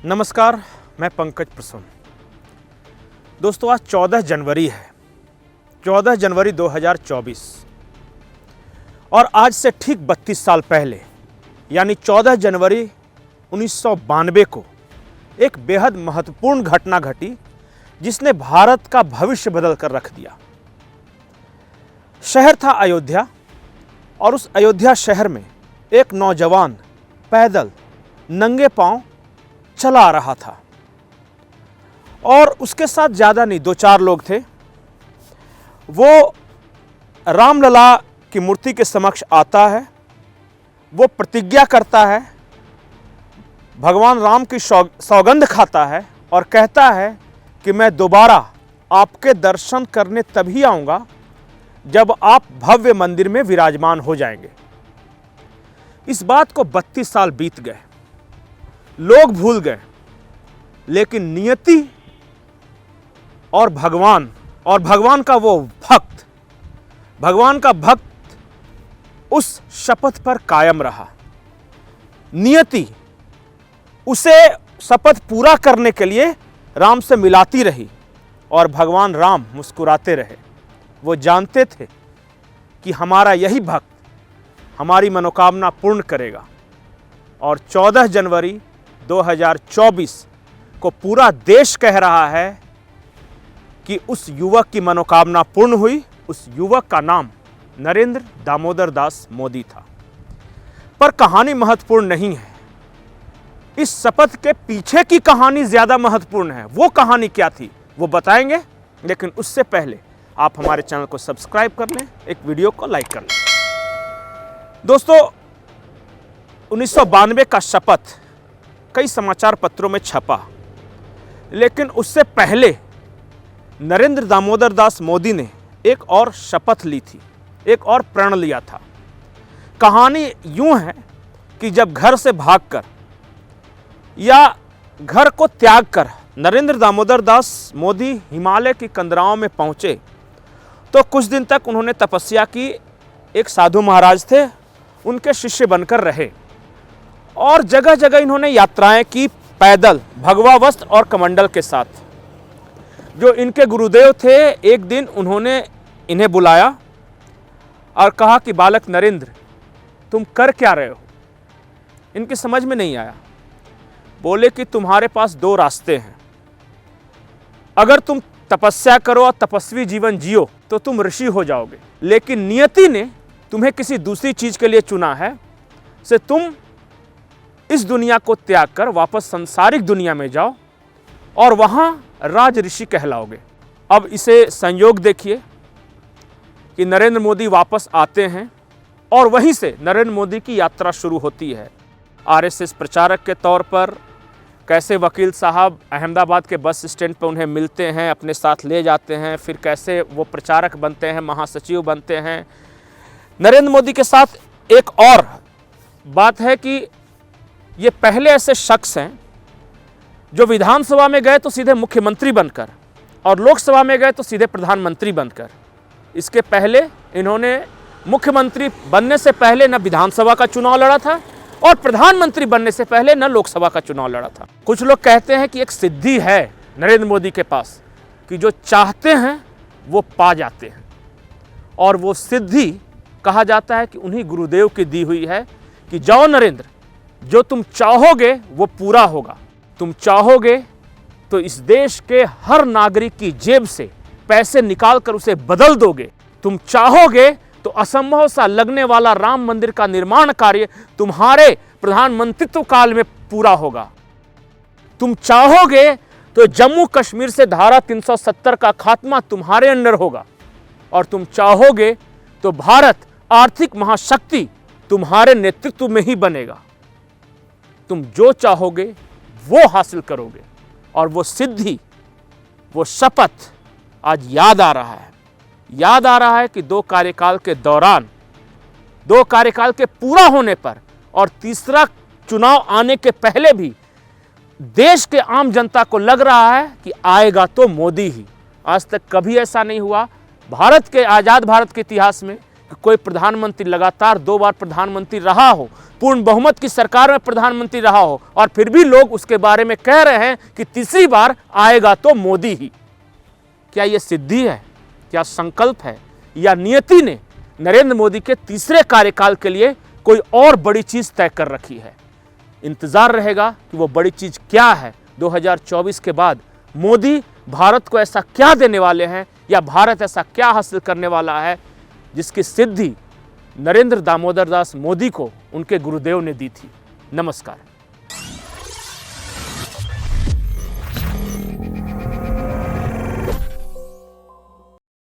नमस्कार, मैं पंकज प्रसून। दोस्तों, आज 14 जनवरी है, 14 जनवरी 2024 और आज से ठीक 32 साल पहले यानी 14 जनवरी 1992 को एक बेहद महत्वपूर्ण घटना घटी जिसने भारत का भविष्य बदल कर रख दिया। शहर था अयोध्या और उस अयोध्या शहर में एक नौजवान पैदल नंगे पांव चला आ रहा था और उसके साथ ज़्यादा नहीं, 2-4 लोग थे। वो रामलला की मूर्ति के समक्ष आता है, वो प्रतिज्ञा करता है, भगवान राम की सौगंध खाता है और कहता है कि मैं दोबारा आपके दर्शन करने तभी आऊँगा जब आप भव्य मंदिर में विराजमान हो जाएंगे। इस बात को 32 साल बीत गए, लोग भूल गए, लेकिन नियति और भगवान का वो भक्त, भगवान का भक्त उस शपथ पर कायम रहा। नियति उसे शपथ पूरा करने के लिए राम से मिलाती रही और भगवान राम मुस्कुराते रहे। वो जानते थे कि हमारा यही भक्त हमारी मनोकामना पूर्ण करेगा और 14 जनवरी 2024 को पूरा देश कह रहा है कि उस युवक की मनोकामना पूर्ण हुई। उस युवक का नाम नरेंद्र दामोदर दास मोदी था। पर कहानी महत्वपूर्ण नहीं है, इस शपथ के पीछे की कहानी ज्यादा महत्वपूर्ण है। वो कहानी क्या थी वो बताएंगे, लेकिन उससे पहले आप हमारे चैनल को सब्सक्राइब कर लें, एक वीडियो को लाइक कर लें। दोस्तों, 1992 का शपथ कई समाचार पत्रों में छपा, लेकिन उससे पहले नरेंद्र दामोदर दास मोदी ने एक और शपथ ली थी, एक और प्रण लिया था। कहानी यूं है कि जब घर से भागकर या घर को त्याग कर नरेंद्र दामोदर दास मोदी हिमालय की कंदराओं में पहुंचे तो कुछ दिन तक उन्होंने तपस्या की। एक साधु महाराज थे, उनके शिष्य बनकर रहे और जगह जगह इन्होंने यात्राएं की पैदल, भगवा वस्त्र और कमंडल के साथ। जो इनके गुरुदेव थे, एक दिन उन्होंने इन्हें बुलाया और कहा कि बालक नरेंद्र, तुम कर क्या रहे हो? इनकी समझ में नहीं आया। बोले कि तुम्हारे पास 2 रास्ते हैं, अगर तुम तपस्या करो और तपस्वी जीवन जियो तो तुम ऋषि हो जाओगे, लेकिन नियति ने तुम्हें किसी दूसरी चीज के लिए चुना है से तुम इस दुनिया को त्याग कर वापस सांसारिक दुनिया में जाओ और वहां राज ऋषि कहलाओगे। अब इसे संयोग देखिए कि नरेंद्र मोदी वापस आते हैं और वहीं से नरेंद्र मोदी की यात्रा शुरू होती है। आरएसएस प्रचारक के तौर पर कैसे वकील साहब अहमदाबाद के बस स्टैंड पर उन्हें मिलते हैं, अपने साथ ले जाते हैं, फिर कैसे वो प्रचारक बनते हैं, महासचिव बनते हैं। नरेंद्र मोदी के साथ एक और बात है कि ये पहले ऐसे शख्स हैं जो विधानसभा में गए तो सीधे मुख्यमंत्री बनकर और लोकसभा में गए तो सीधे प्रधानमंत्री बनकर। इसके पहले इन्होंने मुख्यमंत्री बनने से पहले न विधानसभा का चुनाव लड़ा था और प्रधानमंत्री बनने से पहले न लोकसभा का चुनाव लड़ा था। कुछ लोग कहते हैं कि एक सिद्धि है नरेंद्र मोदी के पास कि जो चाहते हैं वो पा जाते हैं, और वो सिद्धि कहा जाता है कि उन्हीं गुरुदेव की दी हुई है कि जाओ नरेंद्र, जो तुम चाहोगे वो पूरा होगा। तुम चाहोगे तो इस देश के हर नागरिक की जेब से पैसे निकालकर उसे बदल दोगे। तुम चाहोगे तो असंभव सा लगने वाला राम मंदिर का निर्माण कार्य तुम्हारे प्रधानमंत्रित्व काल में पूरा होगा। तुम चाहोगे तो जम्मू कश्मीर से धारा 370 का खात्मा तुम्हारे अंडर होगा और तुम चाहोगे तो भारत आर्थिक महाशक्ति तुम्हारे नेतृत्व में ही बनेगा। तुम जो चाहोगे वो हासिल करोगे और वो सिद्धि, वो शपथ आज याद आ रहा है। याद आ रहा है कि 2 कार्यकाल के दौरान, 2 कार्यकाल के पूरा होने पर और तीसरा चुनाव आने के पहले भी देश के आम जनता को लग रहा है कि आएगा तो मोदी ही। आज तक कभी ऐसा नहीं हुआ भारत के, आज़ाद भारत के इतिहास में कोई प्रधानमंत्री लगातार 2 बार प्रधानमंत्री रहा हो, पूर्ण बहुमत की सरकार में प्रधानमंत्री रहा हो, और फिर भी लोग उसके बारे में कह रहे हैं कि तीसरी बार आएगा तो मोदी ही। क्या यह सिद्धि है, क्या संकल्प है, या नियति ने नरेंद्र मोदी के तीसरे कार्यकाल के लिए कोई और बड़ी चीज तय कर रखी है? इंतजार रहेगा कि वो बड़ी चीज क्या है। 2024 के बाद मोदी भारत को ऐसा क्या देने वाले हैं, या भारत ऐसा क्या हासिल करने वाला है जिसकी सिद्धि नरेंद्र दामोदर दास मोदी को उनके गुरुदेव ने दी थी। नमस्कार।